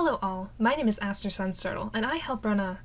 Hello all, my name is Aster Sunsturtle, and I help run a...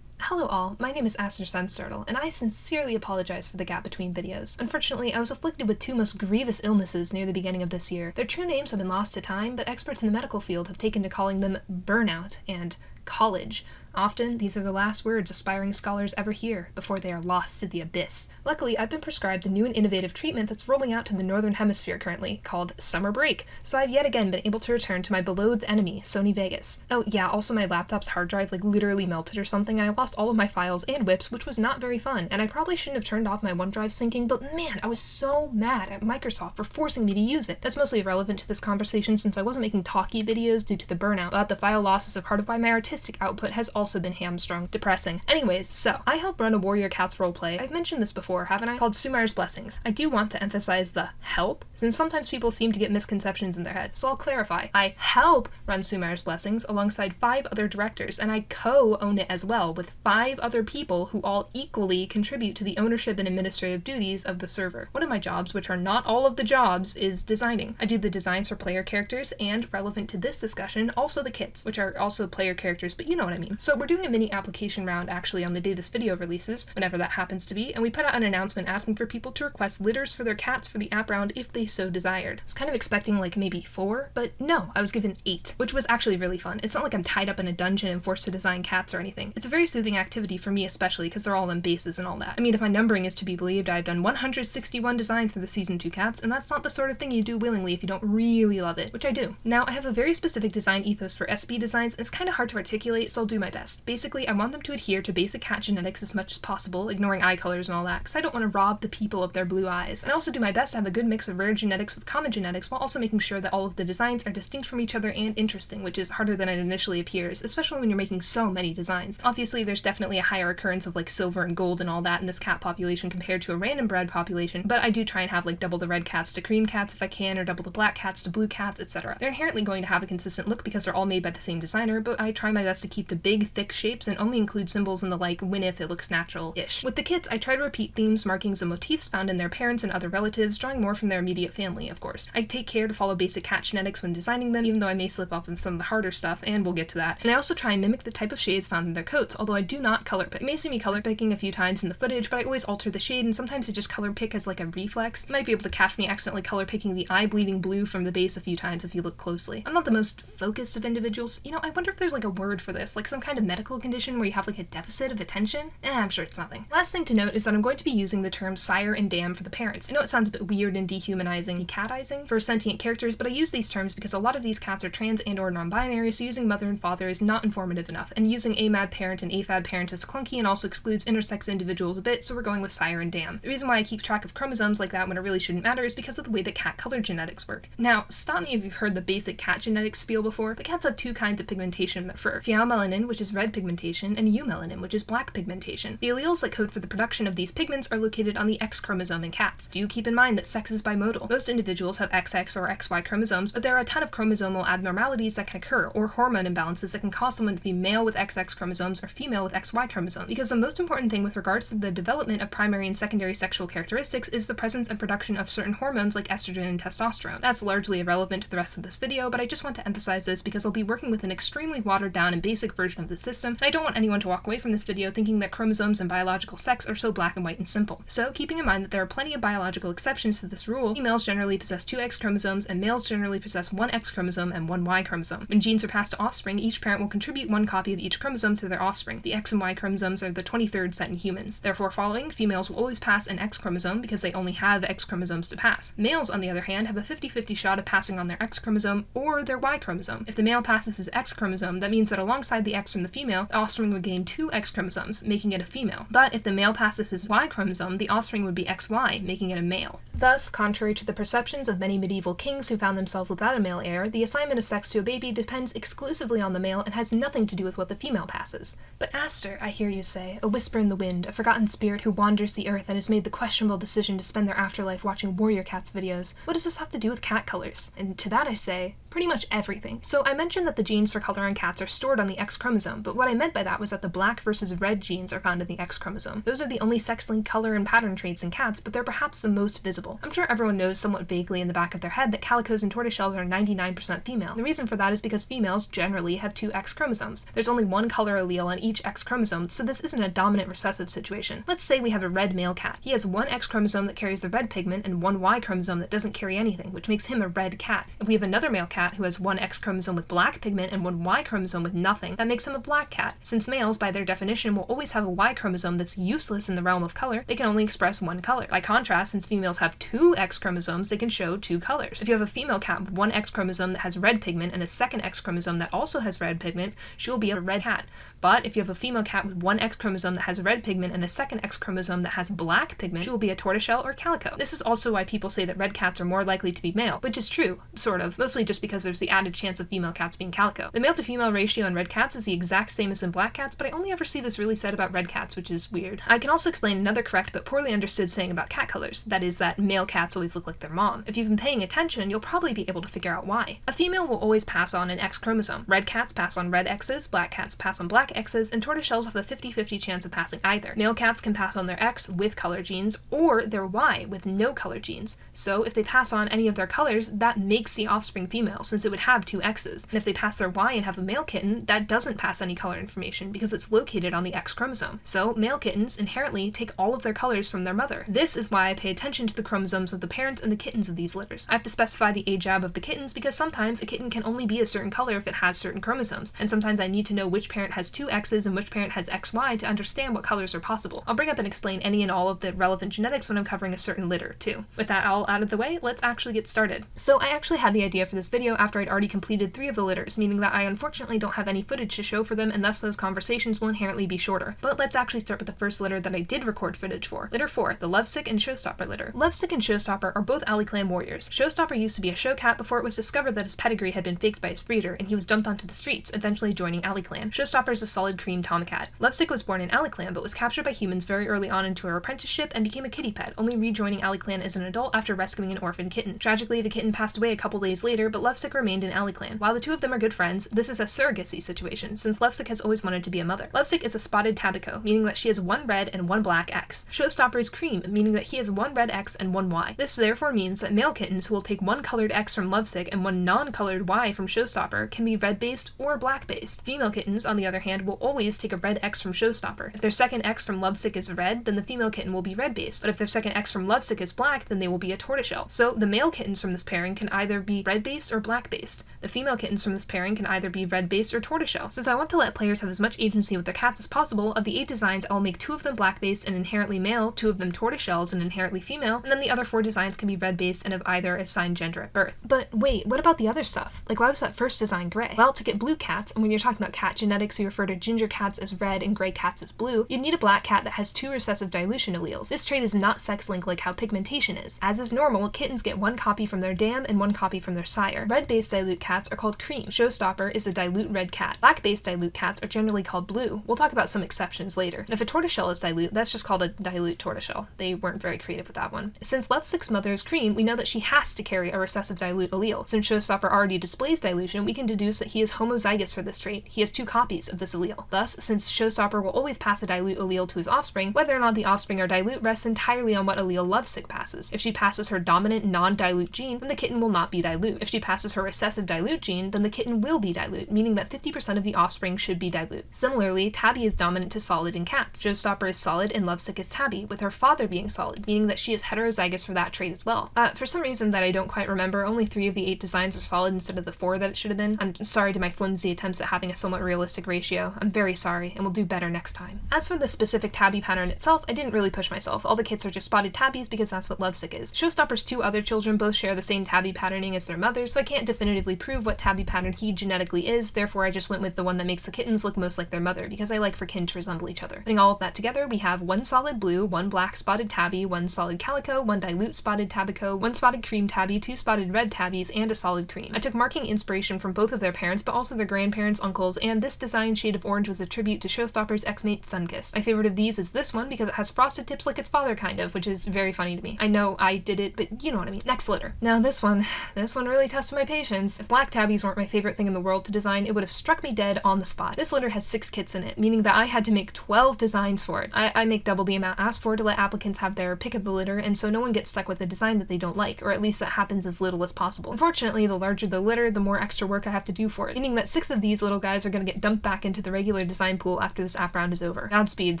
Hello all, my name is Aster Sunsturtle, and I sincerely apologize for the gap between videos. Unfortunately, I was afflicted with two most grievous illnesses near the beginning of this year. Their true names have been lost to time, but experts in the medical field have taken to calling them burnout and college. Often, these are the last words aspiring scholars ever hear before they are lost to the abyss. Luckily, I've been prescribed a new and innovative treatment that's rolling out to the Northern Hemisphere currently, called summer break, so I've yet again been able to return to my beloved enemy, Sony Vegas. Oh yeah, also my laptop's hard drive literally melted or something, and I lost all of my files and whips, which was not very fun, and I probably shouldn't have turned off my OneDrive syncing, but man, I was so mad at Microsoft for forcing me to use it. That's mostly irrelevant to this conversation since I wasn't making talkie videos due to the burnout, but the file loss as a part of my artistic output has also been hamstrung. Depressing. Anyways, so, I help run a Warrior Cats roleplay. I've mentioned this before, haven't I? Called Sumar's Blessings. I do want to emphasize the help, since sometimes people seem to get misconceptions in their head, so I'll clarify. I help run Sumar's Blessings alongside 5 other directors, and I co-own it as well with 5 other people who all equally contribute to the ownership and administrative duties of the server. One of my jobs, which are not all of the jobs, is designing. I do the designs for player characters, and relevant to this discussion, also the kits, which are also player characters, but you know what I mean. So we're doing a mini application round actually on the day this video releases, whenever that happens to be, and we put out an announcement asking for people to request litters for their cats for the app round if they so desired. I was kind of expecting maybe 4, but no, I was given 8, which was actually really fun. It's not like I'm tied up in a dungeon and forced to design cats or anything. It's a very soothing activity for me especially because they're all in bases and all that. I mean, if my numbering is to be believed, I've done 161 designs for the Season 2 cats, and that's not the sort of thing you do willingly if you don't really love it, which I do. Now, I have a very specific design ethos for SB designs, and it's kind of hard to articulate, so I'll do my best. Basically, I want them to adhere to basic cat genetics as much as possible, ignoring eye colors and all that, because I don't want to rob the people of their blue eyes. And I also do my best to have a good mix of rare genetics with common genetics, while also making sure that all of the designs are distinct from each other and interesting, which is harder than it initially appears, especially when you're making so many designs. Obviously, there's definitely a higher occurrence of silver and gold and all that in this cat population compared to a random bred population, but I do try and have double the red cats to cream cats if I can, or double the black cats to blue cats, etc. They're inherently going to have a consistent look because they're all made by the same designer, but I try my best to keep the big, thick shapes and only include symbols in the when if it looks natural-ish. With the kits, I try to repeat themes, markings, and motifs found in their parents and other relatives, drawing more from their immediate family, of course. I take care to follow basic cat genetics when designing them, even though I may slip up in some of the harder stuff, and we'll get to that. And I also try and mimic the type of shades found in their coats, although I do not color pick. You may see me color picking a few times in the footage, but I always alter the shade, and sometimes I just color pick as a reflex. You might be able to catch me accidentally color picking the eye bleeding blue from the base a few times if you look closely. I'm not the most focused of individuals. You know, I wonder if there's a word for this, some kind of medical condition where you have a deficit of attention? I'm sure it's nothing. Last thing to note is that I'm going to be using the terms sire and dam for the parents. I know it sounds a bit weird and dehumanizing, catizing for sentient characters, but I use these terms because a lot of these cats are trans and or non-binary, so using mother and father is not informative enough, and using amab parent and afab parent is clunky and also excludes intersex individuals a bit, so we're going with sire and dam. The reason why I keep track of chromosomes like that when it really shouldn't matter is because of the way that cat color genetics work. Now, stop me if you've heard the basic cat genetics spiel before, but cats have 2 kinds of pigmentation in their fur. Pheomelanin, which is red pigmentation, and eumelanin, which is black pigmentation. The alleles that code for the production of these pigments are located on the X chromosome in cats. Do keep in mind that sex is bimodal. Most individuals have XX or XY chromosomes, but there are a ton of chromosomal abnormalities that can occur, or hormone imbalances that can cause someone to be male with XX chromosomes or female with XY chromosomes. Because the most important thing with regards to the development of primary and secondary sexual characteristics is the presence and production of certain hormones like estrogen and testosterone. That's largely irrelevant to the rest of this video, but I just want to emphasize this because I'll be working with an extremely watered down and basic version of the system, and I don't want anyone to walk away from this video thinking that chromosomes and biological sex are so black and white and simple. So, keeping in mind that there are plenty of biological exceptions to this rule, females generally possess 2 X chromosomes and males generally possess 1 X chromosome and 1 Y chromosome. When genes are passed to offspring, each parent will contribute 1 copy of each chromosome to their offspring. The X and Y chromosomes are the 23rd set in humans. Therefore, following, females will always pass an X chromosome because they only have X chromosomes to pass. Males, on the other hand, have a 50-50 shot of passing on their X chromosome or their Y chromosome. If the male passes his X chromosome, that means that alongside the X from the female, the offspring would gain 2 X chromosomes, making it a female. But if the male passes his Y chromosome, the offspring would be XY, making it a male. Thus, contrary to the perceptions of many medieval kings who found themselves without a male heir, the assignment of sex to a baby depends exclusively on the male and has nothing to do with what the female passes. But Aster, I hear you say, a whisper in the wind, a forgotten spirit who wanders the earth and has made the questionable decision to spend their afterlife watching Warrior Cats videos, what does this have to do with cat colors? And to that I say, pretty much everything. So I mentioned that the genes for color on cats are stored stored on the X chromosome, but what I meant by that was that the black versus red genes are found in the X chromosome. Those are the only sex-linked color and pattern traits in cats, but they're perhaps the most visible. I'm sure everyone knows somewhat vaguely in the back of their head that calicos and tortoiseshells are 99% female. The reason for that is because females generally have two X chromosomes. There's only one color allele on each X chromosome, so this isn't a dominant recessive situation. Let's say we have a red male cat. He has one X chromosome that carries the red pigment and one Y chromosome that doesn't carry anything, which makes him a red cat. If we have another male cat who has one X chromosome with black pigment and one Y chromosome with nothing, that makes him a black cat. Since males, by their definition, will always have a Y chromosome that's useless in the realm of color, they can only express one color. By contrast, since females have two X chromosomes, they can show two colors. If you have a female cat with one X chromosome that has red pigment and a second X chromosome that also has red pigment, she will be a red cat. But if you have a female cat with one X chromosome that has red pigment and a second X chromosome that has black pigment, she will be a tortoiseshell or calico. This is also why people say that red cats are more likely to be male, which is true, sort of, mostly just because there's the added chance of female cats being calico. The male to female ratio in red cats is the exact same as in black cats, but I only ever see this really said about red cats, which is weird. I can also explain another correct but poorly understood saying about cat colors, that is that male cats always look like their mom. If you've been paying attention, you'll probably be able to figure out why. A female will always pass on an X chromosome. Red cats pass on red X's, black cats pass on black X's, and tortoiseshells have a 50-50 chance of passing either. Male cats can pass on their X with color genes, or their Y with no color genes. So if they pass on any of their colors, that makes the offspring female, since it would have two X's. And if they pass their Y and have a male kitten, that doesn't pass any color information because it's located on the X chromosome. So male kittens inherently take all of their colors from their mother. This is why I pay attention to the chromosomes of the parents and the kittens of these litters. I have to specify the age of the kittens because sometimes a kitten can only be a certain color if it has certain chromosomes, and sometimes I need to know which parent has two X's and which parent has XY to understand what colors are possible. I'll bring up and explain any and all of the relevant genetics when I'm covering a certain litter too. With that all out of the way, let's actually get started. So I actually had the idea for this video after I'd already completed 3 of the litters, meaning that I unfortunately don't have any footage to show for them, and thus those conversations will inherently be shorter. But let's actually start with the first litter that I did record footage for. Litter 4, the Lovick and Showstopper litter. Lovick and Showstopper are both Alley Clan warriors. Showstopper used to be a show cat before it was discovered that his pedigree had been faked by his breeder, and he was dumped onto the streets, eventually joining Alley Clan. Showstopper is a solid cream tomcat. Lovick was born in Alley Clan, but was captured by humans very early on into her apprenticeship and became a kitty pet, only rejoining Alley Clan as an adult after rescuing an orphan kitten. Tragically, the kitten passed away a couple days later, but Lovick remained in Alley Clan. While the two of them are good friends, this is a surrogacy situation, since Lovick has always wanted to be a mother. Lovick is a spotted tabico, meaning that she has one red and one black X. Showstopper is cream, meaning that he has one red X and one Y. This therefore means that male kittens who will take one colored X from Lovick and one non-colored Y from Showstopper can be red-based or black-based. Female kittens, on the other hand, will always take a red X from Showstopper. If their second X from Lovick is red, then the female kitten will be red-based, but if their second X from Lovick is black, then they will be a tortoiseshell. So the male kittens from this pairing can either be red-based or black-based. The female kittens from this pairing can either be red-based or tortoiseshell. Since I want to let players have as much agency with their cats as possible, of the 8 designs, I will make 2 of them black-based and inherently male, 2 of them tortoiseshells and inherently female, and then the other 4 designs can be red-based and of either assigned gender at birth. But wait, what about the other stuff? Like, why was that first design gray? Well, to get blue cats, and when you're talking about cat genetics, you refer to ginger cats as red and gray cats as blue, you'd need a black cat that has 2 recessive dilution alleles. This trait is not sex-linked like how pigmentation is. As is normal, kittens get 1 copy from their dam and 1 copy from their sire. Red-based dilute cats are called cream. Showstopper is a dilute red cat. Black-based dilute cats are generally called blue. We'll talk about some exceptions later. And if a tortoiseshell is dilute, that's just called a dilute tortoiseshell. They weren't very creative with that one. Since Lovick's mother is cream, we know that she has to carry a recessive dilute allele. Since Showstopper already displays dilution, we can deduce that he is homozygous for this trait. He has 2 copies of this allele. Thus, since Showstopper will always pass a dilute allele to his offspring, whether or not the offspring are dilute rests entirely on what allele Lovick passes. If she passes her dominant non-dilute gene, then the kitten will not be dilute. If she passes her recessive dilute gene, then the kitten will be dilute, meaning that 50% of the offspring should be dilute. Similarly, tabby is dominant to solid in cats. Showstopper is solid and Lovick is tabby, with her father being solid, meaning that she is heterozygous for that trait as well. For some reason that I don't quite remember, only 3 of the 8 designs are solid instead of the 4 that it should have been. I'm sorry to my flimsy attempts at having a somewhat realistic ratio. I'm very sorry, and we'll do better next time. As for the specific tabby pattern itself, I didn't really push myself. All the kits are just spotted tabbies because that's what Lovick is. Showstopper's 2 other children both share the same tabby patterning as their mother, so I can't definitively prove what tabby pattern he genetically is, therefore I just went with the one that makes the kittens look most like their mother, because I like for kin to resemble each other. Putting all of that together, we have 1 solid blue, 1 black spotted tabby, 1 solid calico, 1 dilute spotted tabico, 1 spotted cream tabby, 2 spotted red tabbies, and a solid cream. I took marking inspiration from both of their parents, but also their grandparents, uncles, and this design shade of orange was a tribute to Showstopper's ex-mate Sunkist. My favorite of these is this one because it has frosted tips like its father kind of, which is very funny to me. I know I did it, but you know what I mean. Next litter. Now this one really tested my patience. If black tabbies weren't my favorite thing in the world to design, it would have struck me dead on the spot. This litter has 6 kits in it, meaning that I had to make 12 designs for it. I make double the amount asked for to let applicants have their pick of the litter, and so no one gets stuck with a design that they don't like, or at least that happens as little as possible. Unfortunately, the larger the litter, the more extra work I have to do for it, meaning that 6 of these little guys are going to get dumped back into the regular design pool after this app round is over. Godspeed,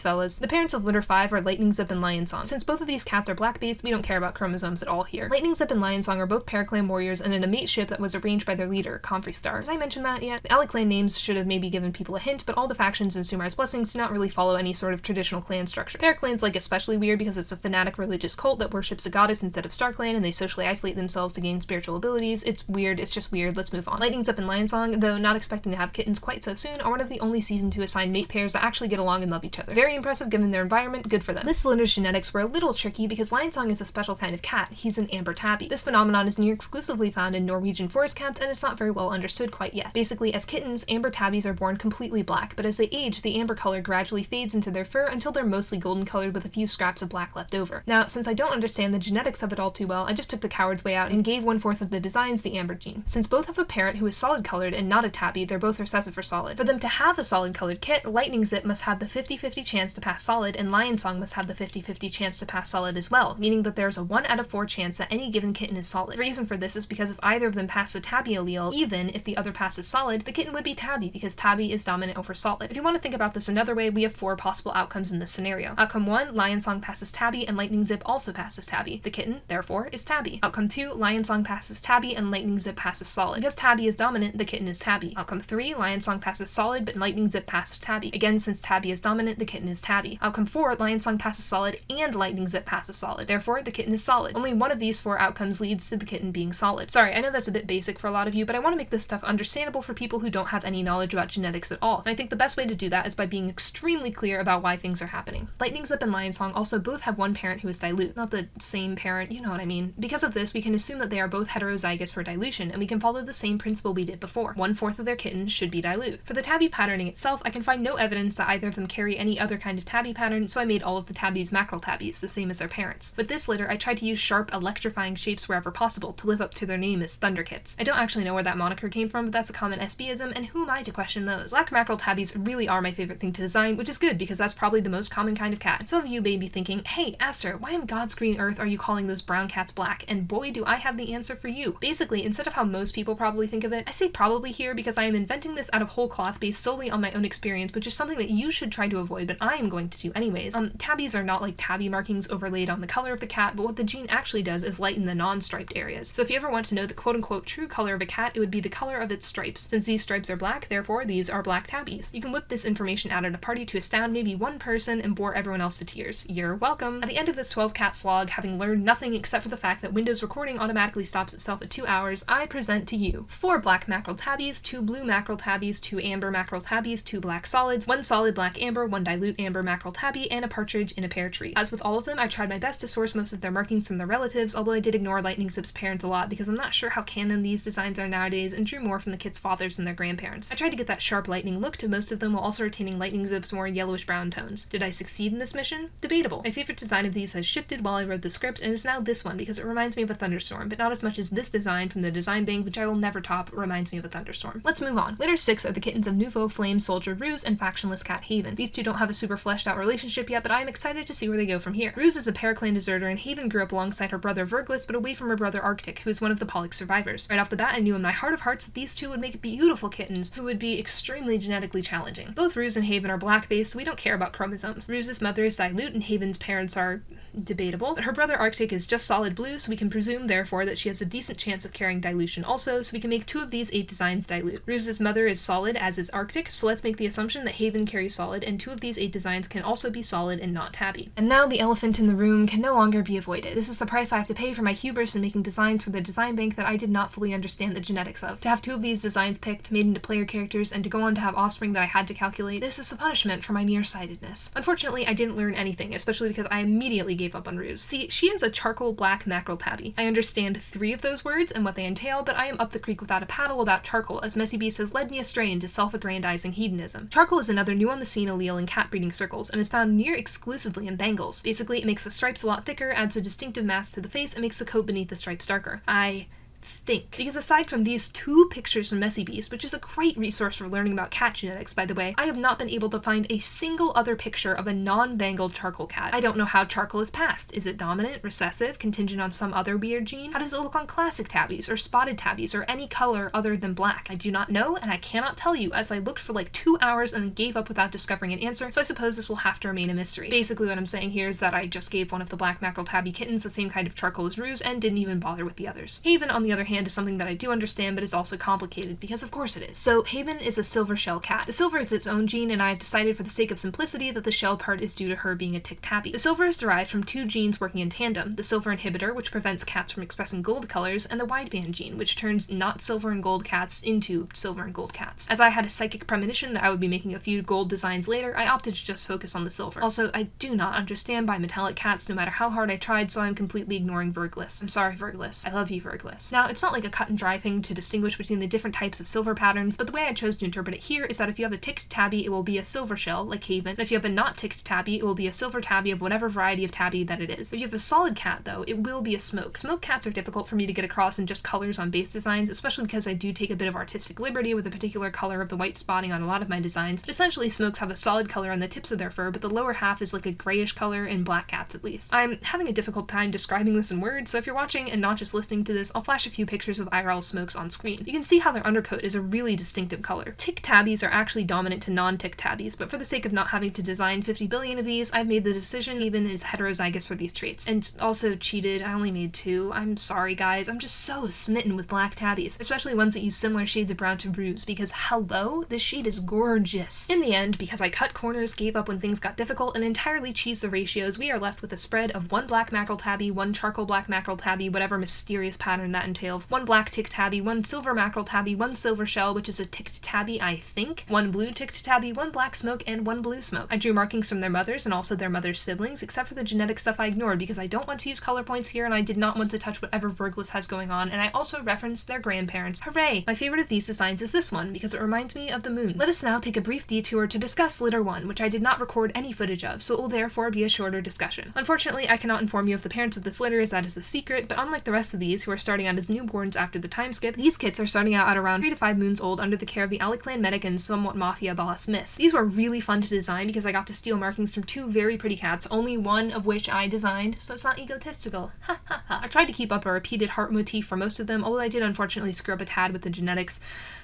fellas. The parents of litter 5 are Lightning Zip and Lion Song. Since both of these cats are black-based, we don't care about chromosomes at all here. Lightning Zip and Lion Song are both paraclan warriors and in a mateship that was arranged by their leader, Comfrey Star. Did I mention that yet? The Ally clan names should have maybe given people a hint, but all the factions in Sumar's Blessings do not really follow any sort of traditional clan structure. Paraclan's like especially weird because it's a fanatic religious cult that worships a goddess instead of StarClan, and they socially isolate themselves to gain spiritual abilities. It's weird, it's just weird, let's move on. Lightning Zip and Lion Song, though not expecting to have kittens quite so soon, are one of the only season 2 assigned mate pairs that actually get along and love each other. Very impressive given their environment, good for them. This cylinder's genetics were a little tricky because Lion Song is a special kind of cat. He's an amber tabby. This phenomenon is near exclusively found in Norwegian forest cats, and it's not very well understood quite yet. Basically, as kittens, amber tabbies are born completely black, but as they age, the amber color gradually fades into their fur until they're mostly golden colored with a few scraps of black left over. Now, since I don't understand the genetics of it all too well, I just took the coward's way out and gave 1/4 of the designs the amber gene. Since both have a parent who is solid colored and not a tabby, they're both recessive for solid. For them to have a solid colored kit, Lightning Zip must have the 50-50 chance to pass solid, and Lion Song must have the 50-50 chance to pass solid as well, meaning that there's a 1 out of 4 chance that any given kitten is solid. The reason for this is because if either of them pass the tabby allele, even if the other passes solid, the kitten would be tabby because tabby is dominant over solid. If you want to think about this another way, we have 4 possible outcomes in this scenario. Outcome 1, Lion Song passes tabby and Lightning Zip also passes tabby. The kitten, therefore, is tabby. Outcome 2, Lion Song passes tabby and Lightning Zip passes solid. Because tabby is dominant, the kitten is tabby. Outcome 3, Lion Song passes solid but Lightning Zip passes tabby. Again, since tabby is dominant, the kitten is tabby. Outcome 4, Lion Song passes solid and Lightning Zip passes solid. Therefore, the kitten is solid. Only one of these 4 outcomes leads to the kitten being solid. Sorry, I know that's a bit basic for a lot of you, but I want to make this stuff understandable for people who don't have any knowledge about genetics at all. And I think the best way to do that is by being extremely clear about why things are happening. Lightning Zip and Lion Song also both have one parent who is dilute. Not the same parent, you know what I mean. Because of this, we can assume that they are both heterozygous for dilution, and we can follow the same principle we did before. 1/4 of their kittens should be dilute. For the tabby patterning itself, I can find no evidence that either of them carry any other kind of tabby pattern, so I made all of the tabbies mackerel tabbies, the same as their parents. With this litter, I tried to use sharp, electrifying shapes wherever possible to live up to their name as Thunderkits. I don't actually know where that moniker came from, but that's a common SBism, and who am I to question those? Black mackerel tabbies really are my favorite thing to design, which is good because that's probably the most common kind of cat. Some of you may be thinking, hey, Aster, why in God's green earth are you calling those brown cats black? And boy, do I have the answer for you. Basically, instead of how most people probably think of it, I say probably here because I am inventing this out of whole cloth based solely on my own experience, which is something that you should try to avoid, but I am going to do anyways. Tabbies are not like tabby markings overlaid on the color of the cat, but what the gene actually does is lighten the non-striped areas. So if you ever want to know the quote-unquote true color of a cat, it would be the color of its stripes. Since these stripes are black, therefore these are black tabbies. You can whip this information out at a party to astound maybe one person and bore everyone else to tears. You're welcome. At the end of this 12-cat slog, having learned nothing except for the fact that Windows recording automatically stops itself at 2 hours, I present to you 4 black mackerel tabbies, 2 blue mackerel tabbies, 2 amber mackerel tabbies, 2 black solids, 1 solid black amber, 1 dilute amber mackerel tabby, and a partridge in a pear tree. As with all of them, I tried my best to source most of their markings from their relatives, although I did ignore Lightning Zip's parents a lot because I'm not sure how canon these designs are nowadays and drew more from the kids' fathers than their grandparents. I tried to get that sharp lightning look to most of them while also retaining Lightning Zip's more yellowish-brown tones. Did I succeed in this mission? Debatable. My favorite design of these has shifted while I wrote the script, and it's now this one because it reminds me of a thunderstorm, but not as much as this design from the design bank, which I will never top, reminds me of a thunderstorm. Let's move on. Litter 6 are the kittens of Nouveau, Flame, Soldier, Ruse, and factionless cat Haven. These two don't have a super fleshed out relationship yet, but I am excited to see where they go from here. Ruse is a paraclan deserter, and Haven grew up alongside her brother Verglis, but away from her brother Arctic, who is one of the Pollux survivors. Right off the bat, I knew in my heart of hearts that these two would make beautiful kittens who would be extremely genetically challenging. Both Ruse and Haven are black-based, so we don't care about chromosomes. Ruse's mother is dilute, and Haven's parents are debatable, but her brother Arctic is just solid blue, so we can presume, therefore, that she has a decent chance of carrying dilution also, so we can make 2 of these 8 designs dilute. Ruse's mother is solid, as is Arctic, so let's make the assumption that Haven carries solid, and 2 of these 8 designs can also be solid and not tabby. And now the elephant in the room can no longer be avoided. This is the price I have to pay for my hubris in making designs for the design bank that I did not fully understand the genetics of. To have 2 of these designs picked, made into player characters, and to go on to have offspring that I had to calculate, this is the punishment for my nearsightedness. Unfortunately, I didn't learn anything, especially because I immediately gave up on Ruse. See, she is a charcoal black mackerel tabby. I understand 3 of those words and what they entail, but I am up the creek without a paddle about charcoal, as Messy Beast has led me astray into self-aggrandizing hedonism. Charcoal is another new on the scene allele in cat breeding circles, and is found near exclusively in Bengals. Basically, it makes the stripes a lot thicker, adds a distinctive mask to the face, and makes the coat beneath the stripes darker. I think. Because aside from these 2 pictures from Messy Beast, which is a great resource for learning about cat genetics, by the way, I have not been able to find a single other picture of a non-bangled charcoal cat. I don't know how charcoal is passed. Is it dominant, recessive, contingent on some other weird gene? How does it look on classic tabbies, or spotted tabbies, or any color other than black? I do not know, and I cannot tell you, as I looked for like 2 hours and then gave up without discovering an answer, so I suppose this will have to remain a mystery. Basically what I'm saying here is that I just gave one of the black mackerel tabby kittens the same kind of charcoal as Ruse and didn't even bother with the others. Haven, on the other hand, is something that I do understand, but is also complicated, because of course it is. So Haven is a silver shell cat. The silver is its own gene, and I have decided for the sake of simplicity that the shell part is due to her being a tick tabby. The silver is derived from 2 genes working in tandem, the silver inhibitor, which prevents cats from expressing gold colors, and the wideband gene, which turns not silver and gold cats into silver and gold cats. As I had a psychic premonition that I would be making a few gold designs later, I opted to just focus on the silver. Also, I do not understand bimetallic cats no matter how hard I tried, so I'm completely ignoring Virglis. I'm sorry, Virglis. I love you, Virglis. Now, it's not like a cut and dry thing to distinguish between the different types of silver patterns, but the way I chose to interpret it here is that if you have a ticked tabby, it will be a silver shell, like Haven, and if you have a not ticked tabby, it will be a silver tabby of whatever variety of tabby that it is. If you have a solid cat, though, it will be a smoke. Smoke cats are difficult for me to get across in just colors on base designs, especially because I do take a bit of artistic liberty with a particular color of the white spotting on a lot of my designs, but essentially smokes have a solid color on the tips of their fur, but the lower half is like a grayish color in black cats at least. I'm having a difficult time describing this in words, so if you're watching and not just listening to this, I'll flash a few pictures of IRL smokes on screen. You can see how their undercoat is a really distinctive color. Tick tabbies are actually dominant to non-tick tabbies, but for the sake of not having to design 50 billion of these, I've made the decision Haven is heterozygous for these traits. And also cheated, I only made 2. I'm sorry guys, I'm just so smitten with black tabbies, especially ones that use similar shades of brown to Ruse, because hello, this shade is gorgeous. In the end, because I cut corners, gave up when things got difficult, and entirely cheesed the ratios, we are left with a spread of 1 black mackerel tabby, 1 charcoal black mackerel tabby, whatever mysterious pattern that entails, 1 black ticked tabby, 1 silver mackerel tabby, 1 silver shell, which is a ticked tabby, I think, 1 blue ticked tabby, 1 black smoke, and 1 blue smoke. I drew markings from their mothers and also their mother's siblings, except for the genetic stuff I ignored because I don't want to use color points here and I did not want to touch whatever Virglis has going on, and I also referenced their grandparents. Hooray! My favorite of these designs is this one because it reminds me of the moon. Let us now take a brief detour to discuss litter 1, which I did not record any footage of, so it will therefore be a shorter discussion. Unfortunately, I cannot inform you of the parents of this litter as that is a secret, but unlike the rest of these, who are starting out as newborns after the time skip, these kits are starting out at around 3 to 5 moons old under the care of the Ali Clan medic and somewhat mafia boss Miss. These were really fun to design because I got to steal markings from 2 very pretty cats, only one of which I designed, so it's not egotistical. Ha ha ha. I tried to keep up a repeated heart motif for most of them, although I did unfortunately screw up a tad with the genetics.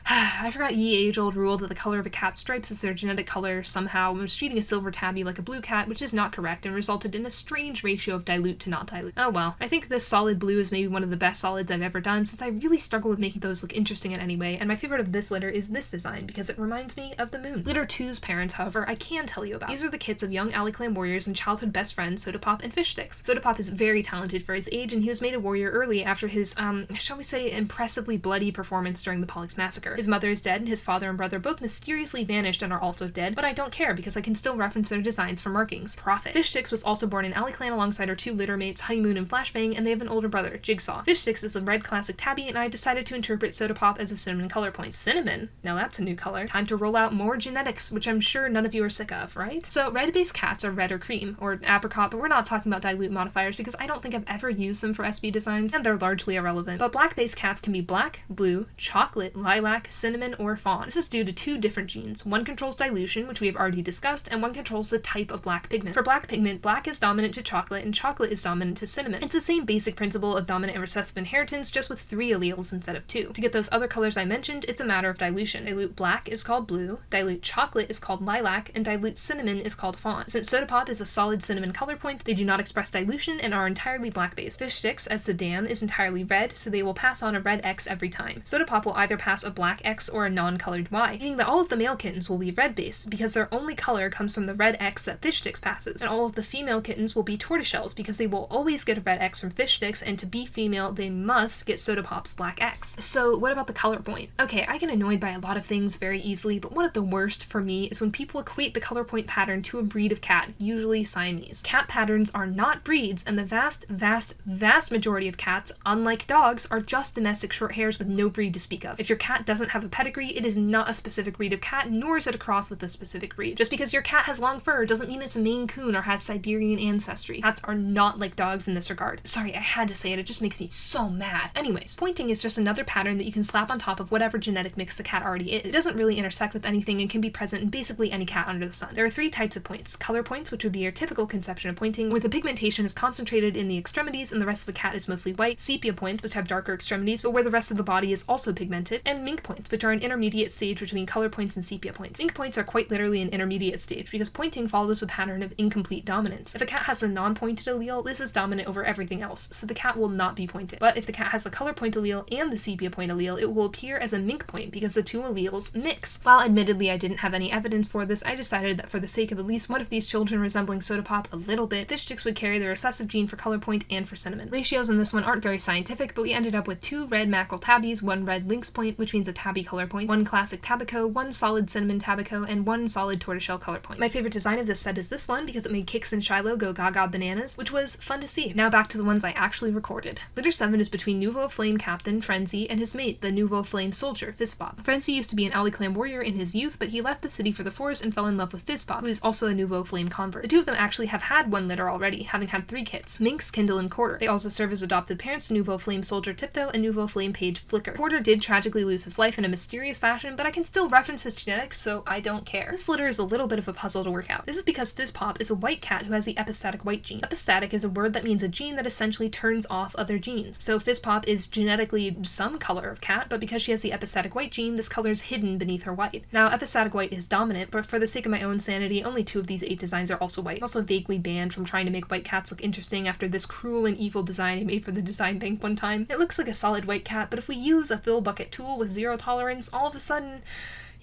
I forgot ye age-old rule that the color of a cat's stripes is their genetic color somehow. I was treating a silver tabby like a blue cat, which is not correct and resulted in a strange ratio of dilute to not dilute. Oh well. I think this solid blue is maybe one of the best solids I've ever done since I really struggle with making those look interesting in any way, and my favorite of this litter is this design because it reminds me of the moon. Litter 2's parents, however, I can tell you about. These are the kits of young Ali Clan warriors and childhood best friends Sodapop and Fishsticks. Sodapop is very talented for his age, and he was made a warrior early after his, shall we say, impressively bloody performance during the Pollux massacre. His mother is dead, and his father and brother both mysteriously vanished and are also dead, but I don't care because I can still reference their designs for markings. Profit. Fishsticks was also born in Ali Clan alongside her 2 litter mates, Honeymoon and Flashbang, and they have an older brother, Jigsaw. Fishsticks is a red classic tabby, and I decided to interpret Sodapop as a cinnamon color point. Cinnamon? Now that's a new color. Time to roll out more genetics, which I'm sure none of you are sick of, right? So red-based cats are red or cream, or apricot, but we're not talking about dilute modifiers because I don't think I've ever used them for SB designs, and they're largely irrelevant. But black-based cats can be black, blue, chocolate, lilac, cinnamon, or fawn. This is due to 2 different genes. One controls dilution, which we have already discussed, and one controls the type of black pigment. For black pigment, black is dominant to chocolate, and chocolate is dominant to cinnamon. It's the same basic principle of dominant and recessive inheritance, just with 3 alleles instead of 2. To get those other colors I mentioned, it's a matter of dilution. Dilute black is called blue, dilute chocolate is called lilac, and dilute cinnamon is called fawn. Since Sodapop is a solid cinnamon color point, they do not express dilution and are entirely black-based. Fishsticks, as the dam, is entirely red, so they will pass on a red X every time. Sodapop will either pass a black X or a non-colored Y, meaning that all of the male kittens will be red-based because their only color comes from the red X that Fishsticks passes, and all of the female kittens will be tortoiseshells because they will always get a red X from Fishsticks, and to be female, they must get Sodapop's black X. So what about the color point? Okay, I get annoyed by a lot of things very easily, but one of the worst for me is when people equate the color point pattern to a breed of cat, usually Siamese. Cat patterns are not breeds, and the vast majority of cats, unlike dogs, are just domestic short hairs with no breed to speak of. If your cat doesn't have a pedigree, it is not a specific breed of cat, nor is it a cross with a specific breed. Just because your cat has long fur doesn't mean it's a Maine Coon or has Siberian ancestry. Cats are not like dogs in this regard. Sorry, I had to say it just makes me so mad. cat. Anyways, pointing is just another pattern that you can slap on top of whatever genetic mix the cat already is. It doesn't really intersect with anything and can be present in basically any cat under the sun. There are 3 types of points. Color points, which would be your typical conception of pointing, where the pigmentation is concentrated in the extremities and the rest of the cat is mostly white. Sepia points, which have darker extremities, but where the rest of the body is also pigmented. And mink points, which are an intermediate stage between color points and sepia points. Mink points are quite literally an intermediate stage because pointing follows a pattern of incomplete dominance. If a cat has a non-pointed allele, this is dominant over everything else, so the cat will not be pointed. But if the cat has the color point allele and the sepia point allele, it will appear as a mink point because the 2 alleles mix. While admittedly I didn't have any evidence for this, I decided that for the sake of at least one of these children resembling Soda Pop a little bit, fish sticks would carry the recessive gene for color point and for cinnamon. Ratios in this one aren't very scientific, but we ended up with 2 red mackerel tabbies, 1 red lynx point, which means a tabby color point, 1 classic tabico, 1 solid cinnamon tabico, and 1 solid tortoiseshell color point. My favorite design of this set is this one because it made Kix and Shiloh go gaga bananas, which was fun to see. Now back to the ones I actually recorded. Litter 7 is between Nouveau Flame Captain Frenzy and his mate, the Nouveau Flame Soldier, Fizzpop. Frenzy used to be an Alley Clan warrior in his youth, but he left the city for the forest and fell in love with Fizzpop, who is also a Nouveau Flame convert. The 2 of them actually have had 1 litter already, having had 3 kits: Minx, Kindle, and Quarter. They also serve as adopted parents to Nouveau Flame Soldier Tiptoe and Nouveau Flame Page Flicker. Quarter did tragically lose his life in a mysterious fashion, but I can still reference his genetics, so I don't care. This litter is a little bit of a puzzle to work out. This is because Fizzpop is a white cat who has the epistatic white gene. Epistatic is a word that means a gene that essentially turns off other genes. So Fizzpop is genetically some color of cat, but because she has the epistatic white gene, this color is hidden beneath her white. Now, epistatic white is dominant, but for the sake of my own sanity, only 2 of these 8 designs are also white. I'm also vaguely banned from trying to make white cats look interesting after this cruel and evil design I made for the design bank one time. It looks like a solid white cat, but if we use a fill bucket tool with 0 tolerance, all of a sudden,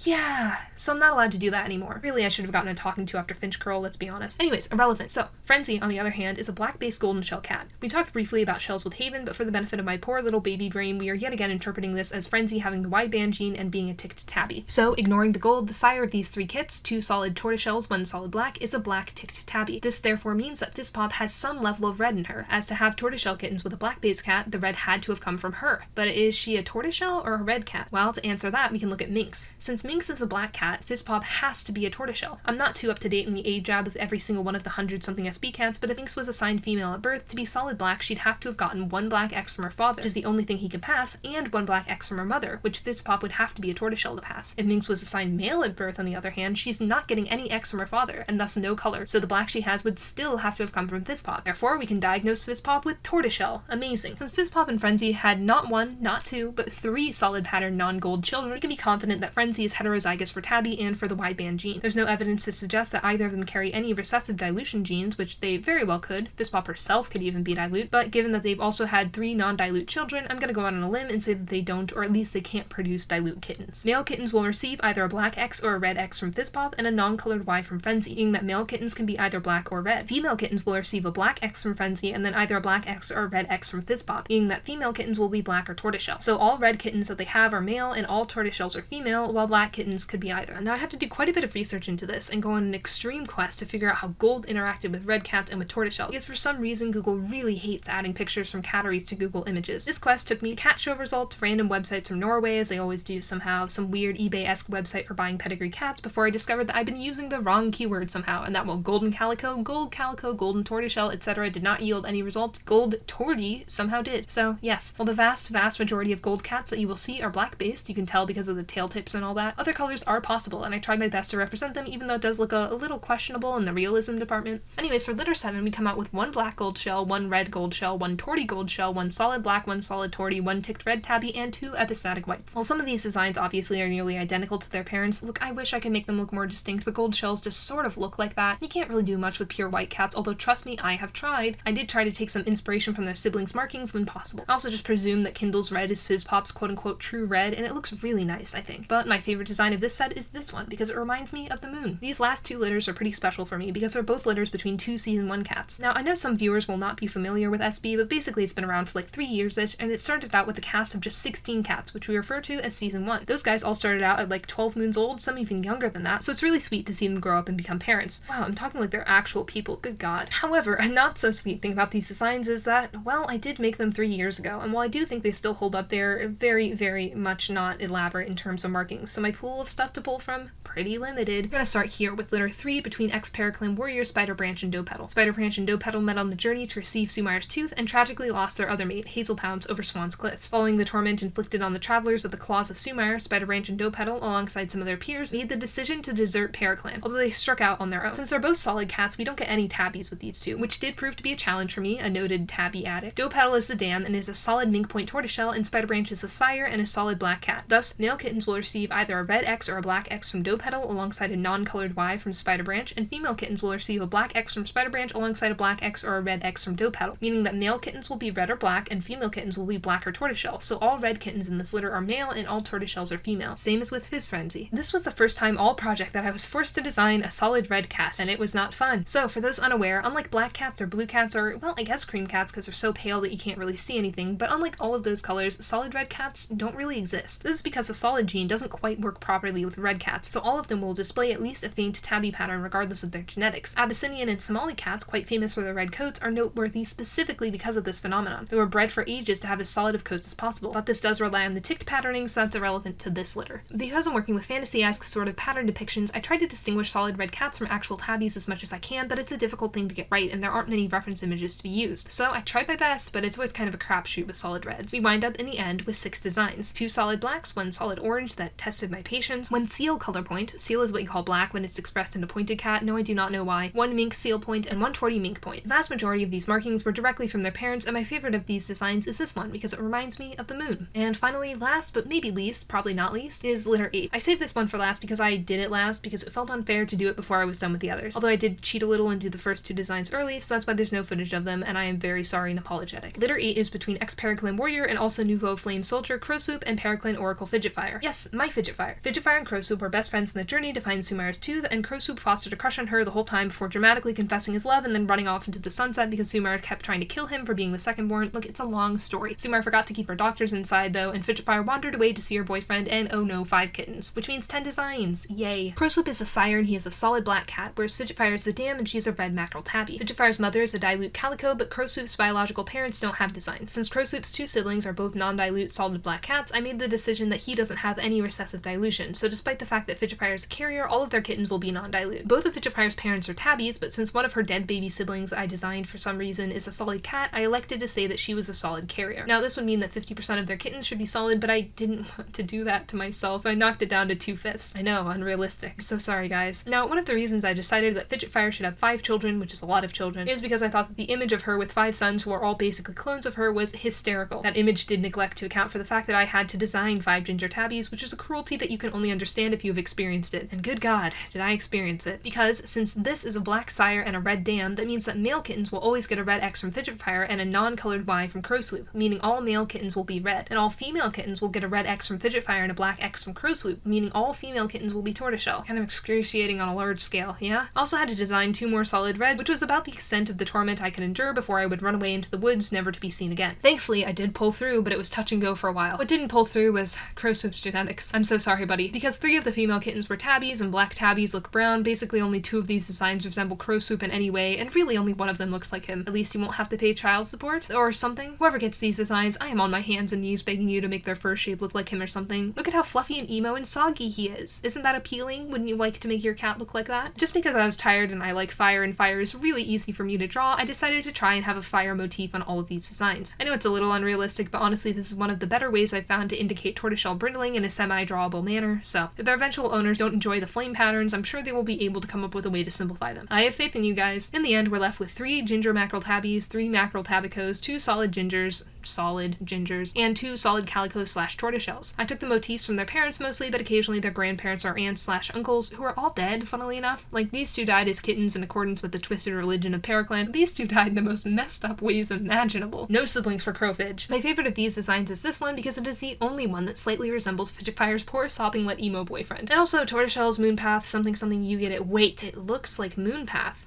yeah, so I'm not allowed to do that anymore. Really, I should have gotten a talking to after Finch Curl, let's be honest. Anyways, irrelevant. So, Frenzy, on the other hand, is a black-based golden shell cat. We talked briefly about shells with Haven, but for the benefit of my poor little baby brain, we are yet again interpreting this as Frenzy having the wideband gene and being a ticked tabby. So, ignoring the gold, the sire of these 3 kits, 2 solid tortoiseshells, 1 solid black, is a black ticked tabby. This therefore means that Fizzpop has some level of red in her, as to have tortoiseshell kittens with a black-based cat, the red had to have come from her. But is she a tortoiseshell or a red cat? Well, to answer that, we can look at Minx. Since Minx is a black cat, Fizzpop has to be a tortoiseshell. I'm not too up to date in the age jab of every single one of the 100-something SB cats, but if Minx was assigned female at birth, to be solid black, she'd have to have gotten 1 black X from her father, which is the only thing he could pass, and 1 black X from her mother, which Fizzpop would have to be a tortoiseshell to pass. If Minx was assigned male at birth, on the other hand, she's not getting any X from her father, and thus no color, so the black she has would still have to have come from Fizzpop. Therefore, we can diagnose Fizzpop with tortoiseshell. Amazing. Since Fizzpop and Frenzy had not 1, not 2, but 3 solid pattern non-gold children, we can be confident that Frenzy is heterozygous for tabby and for the wideband gene. There's no evidence to suggest that either of them carry any recessive dilution genes, which they very well could. Fizzpop herself could even be dilute, but given that they've also had 3 non-dilute children, I'm gonna go out on a limb and say that they don't, or at least they can't produce dilute kittens. Male kittens will receive either a black X or a red X from Fizzpop and a non-colored Y from Frenzy, meaning that male kittens can be either black or red. Female kittens will receive a black X from Frenzy and then either a black X or a red X from Fizzpop, meaning that female kittens will be black or tortoiseshell. So all red kittens that they have are male and all tortoiseshells are female, while black kittens could be either. Now I have to do quite a bit of research into this and go on an extreme quest to figure out how gold interacted with red cats and with tortoiseshells, because for some reason Google really hates adding pictures from catteries to Google Images. This quest took me to cat show results, random websites from Norway, as they always do somehow, some weird eBay-esque website for buying pedigree cats, before I discovered that I'd been using the wrong keyword somehow, and that while golden calico, golden tortoiseshell, etc. did not yield any results, gold tortie somehow did. So yes, while the vast majority of gold cats that you will see are black-based, you can tell because of the tail tips and all that, other colors are possible, and I tried my best to represent them, even though it does look a little questionable in the realism department. Anyways, for litter 7, we come out with 1 black gold shell, 1 red gold shell, 1 tortie gold shell, 1 solid black, 1 solid tortie, 1 ticked red tabby, and 2 epistatic whites. While some of these designs obviously are nearly identical to their parents, look, I wish I could make them look more distinct, but gold shells just sort of look like that. You can't really do much with pure white cats, although trust me, I have tried. I did try to take some inspiration from their siblings' markings when possible. I also just presume that Kindle's red is Fizzpop's quote-unquote true red, and it looks really nice, I think. But my favorite design of this set is this one, because it reminds me of the moon. These last 2 litters are pretty special for me because they're both litters between 2 season 1 cats. Now, I know some viewers will not be familiar with SB, but basically it's been around for like 3 years-ish, and it started out with a cast of just 16 cats, which we refer to as season 1. Those guys all started out at like 12 moons old, some even younger than that, so it's really sweet to see them grow up and become parents. Wow, I'm talking like they're actual people, good god. However, a not so sweet thing about these designs is that, well, I did make them 3 years ago, and while I do think they still hold up, they're very, very much not elaborate in terms of markings. So my my pool of stuff to pull from pretty limited. I'm gonna start here with litter 3 between ex-Paraclan warriors Spider Branch and Doe Petal. Spider Branch and Doe Petal met on the journey to receive Sumair's tooth and tragically lost their other mate, Hazel Pounce, over Swan's Cliffs. Following the torment inflicted on the travelers of the claws of Sumair, Spider Branch and Doe Petal, alongside some of their peers, made the decision to desert Paraclan, although they struck out on their own. Since they're both solid cats, we don't get any tabbies with these two, which did prove to be a challenge for me, a noted tabby addict. Doe Petal is the dam and is a solid mink point tortoiseshell, and Spider Branch is a sire and a solid black cat. Thus, male kittens will receive either a red X or a black X from Doe Petal alongside a non-colored Y from Spider Branch, and female kittens will receive a black X from Spider Branch alongside a black X or a red X from Doe Petal, meaning that male kittens will be red or black and female kittens will be black or tortoiseshell. So all red kittens in this litter are male and all tortoiseshells are female. Same as with Fizz Frenzy. This was the first time all project that I was forced to design a solid red cat, and it was not fun. So for those unaware, unlike black cats or blue cats or, well, I guess cream cats because they're so pale that you can't really see anything, but unlike all of those colors, solid red cats don't really exist. This is because the solid gene doesn't quite work properly with red cats, so all of them will display at least a faint tabby pattern regardless of their genetics. Abyssinian and Somali cats, quite famous for their red coats, are noteworthy specifically because of this phenomenon. They were bred for ages to have as solid of coats as possible, but this does rely on the ticked patterning, so that's irrelevant to this litter. Because I'm working with fantasy-esque sort of pattern depictions, I tried to distinguish solid red cats from actual tabbies as much as I can, but it's a difficult thing to get right, and there aren't many reference images to be used. So I tried my best, but it's always kind of a crapshoot with solid reds. We wind up in the end with 6 designs. 2 solid blacks, 1 solid orange that tested my patience, 1 seal color point, seal is what you call black when it's expressed in a pointed cat, no I do not know why, 1 mink seal point, and 1 tortie mink point. The vast majority of these markings were directly from their parents, and my favorite of these designs is this one because it reminds me of the moon. And finally, last but maybe least, probably not least, is litter 8. I saved this one for last because I did it last because it felt unfair to do it before I was done with the others. Although I did cheat a little and do the first 2 designs early, so that's why there's no footage of them, and I am very sorry and apologetic. Litter 8 is between ex-Paraclan warrior and also Nouveau Flame Soldier, Crowswoop, and Paraclan Oracle Fidgetfire. Yes, my Fidgetfire. Fidgetfire and Crowswoop were best friends in the journey to find Sumair's tooth, and Crowswoop fostered a crush on her the whole time before dramatically confessing his love and then running off into the sunset because Sumair kept trying to kill him for being the second-born. Look, it's a long story. Sumair forgot to keep her doctors inside though, and Fidgetfire wandered away to see her boyfriend, and oh no, 5 kittens. Which means 10 designs. Yay. Crowswoop is a sire and he is a solid black cat, whereas Fidgetfire is the dam and she's a red mackerel tabby. Fidgetfire's mother is a dilute calico, but Crowswoop's biological parents don't have designs. Since Crowswoop's 2 siblings are both non-dilute solid black cats, I made the decision that he doesn't have any recessive dilution, so despite the fact that Fidgetfire is a carrier, all of their kittens will be non-dilute. Both of Fidgetfire's parents are tabbies, but since one of her dead baby siblings I designed for some reason is a solid cat, I elected to say that she was a solid carrier. Now this would mean that 50% of their kittens should be solid, but I didn't want to do that to myself. I knocked it down to 2/5. I know, unrealistic. So sorry guys. Now one of the reasons I decided that Fidgetfire should have 5 children, which is a lot of children, is because I thought that the image of her with 5 sons who are all basically clones of her was hysterical. That image did neglect to account for the fact that I had to design 5 ginger tabbies, which is a cruelty that you can only understand if you have experienced it. And good God, did I experience it. Because since this is a black sire and a red dam, that means that male kittens will always get a red X from Fidgetfire and a non-colored Y from Crowswoop, meaning all male kittens will be red, and all female kittens will get a red X from Fidgetfire and a black X from Crowswoop, meaning all female kittens will be tortoiseshell. Kind of excruciating on a large scale, yeah? I also had to design 2 more solid reds, which was about the extent of the torment I could endure before I would run away into the woods, never to be seen again. Thankfully, I did pull through, but it was touch and go for a while. What didn't pull through was Crowswoop's genetics. I'm so sorry, buddy. Because 3 of the female kittens were tabbies, and black tabbies look brown, basically only 2 of these designs resemble Crowswoop in any way, and really only one of them looks like him. At least you won't have to pay child support, or something. Whoever gets these designs, I am on my hands and knees begging you to make their fur shape look like him or something. Look at how fluffy and emo and soggy he is. Isn't that appealing? Wouldn't you like to make your cat look like that? Just because I was tired and I like fire and fire is really easy for me to draw, I decided to try and have a fire motif on all of these designs. I know it's a little unrealistic, but honestly this is one of the better ways I've found to indicate tortoiseshell brindling in a semi-drawable manner, so if their eventual owners don't enjoy the flame patterns, I'm sure they will be able to come up with a way to simplify them. I have faith in you guys. In the end, we're left with 3 ginger mackerel tabbies, 3 mackerel tabicos, 2 solid gingers, and 2 solid calicos / tortoiseshells. I took the motifs from their parents mostly, but occasionally their grandparents or aunts / uncles, who are all dead, funnily enough. Like, these 2 died as kittens in accordance with the twisted religion of Paraclan. These 2 died in the most messed up ways imaginable. No siblings for Crowfidge. My favorite of these designs is this one because it is the only one that slightly resembles Fidgetfire's poor sobbing wet emo boyfriend. And also Tortoiseshell's Moonpath, something you get it. Wait, it looks like Moonpath.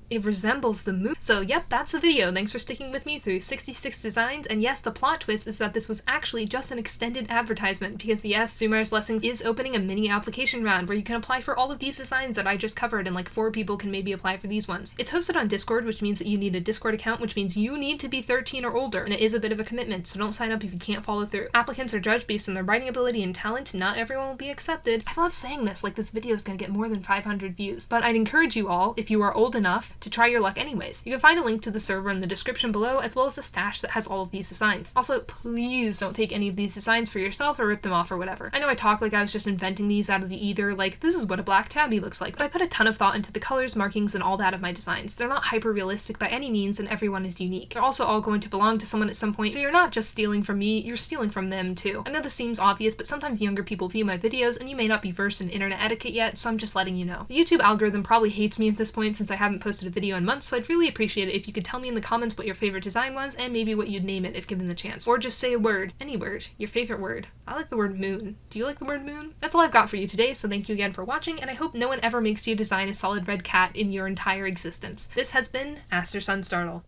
It resembles the moon. So yep, that's the video. Thanks for sticking with me through 66 designs, and yes, the plot twist is that this was actually just an extended advertisement, because yes, Sumar's Blessings is opening a mini application round where you can apply for all of these designs that I just covered, and like 4 people can maybe apply for these ones. It's hosted on Discord, which means that you need a Discord account, which means you need to be 13 or older, and it is a bit of a commitment, so don't sign up if you can't follow through. Applicants are judged based on their writing ability and talent. Not everyone will be accepted. I love saying this, like this video is gonna get more than 500 views, but I'd encourage you all, if you are old enough, to try your luck anyways. You can find a link to the server in the description below, as well as the stash that has all of these designs. Also, please don't take any of these designs for yourself or rip them off or whatever. I know I talk like I was just inventing these out of the ether, like this is what a black tabby looks like, but I put a ton of thought into the colors, markings, and all that of my designs. They're not hyper realistic by any means, and everyone is unique. They're also all going to belong to someone at some point, so you're not just stealing from me, you're stealing from them too. I know this seems obvious, but sometimes younger people view my videos and you may not be versed in internet etiquette yet, so I'm just letting you know. The YouTube algorithm probably hates me at this point since I haven't posted a video in months, so I'd really appreciate it if you could tell me in the comments what your favorite design was and maybe what you'd name it if given the chance. Or just say a word, any word, your favorite word. I like the word moon. Do you like the word moon? That's all I've got for you today, so thank you again for watching, and I hope no one ever makes you design a solid red cat in your entire existence. This has been Aster Sunstartle.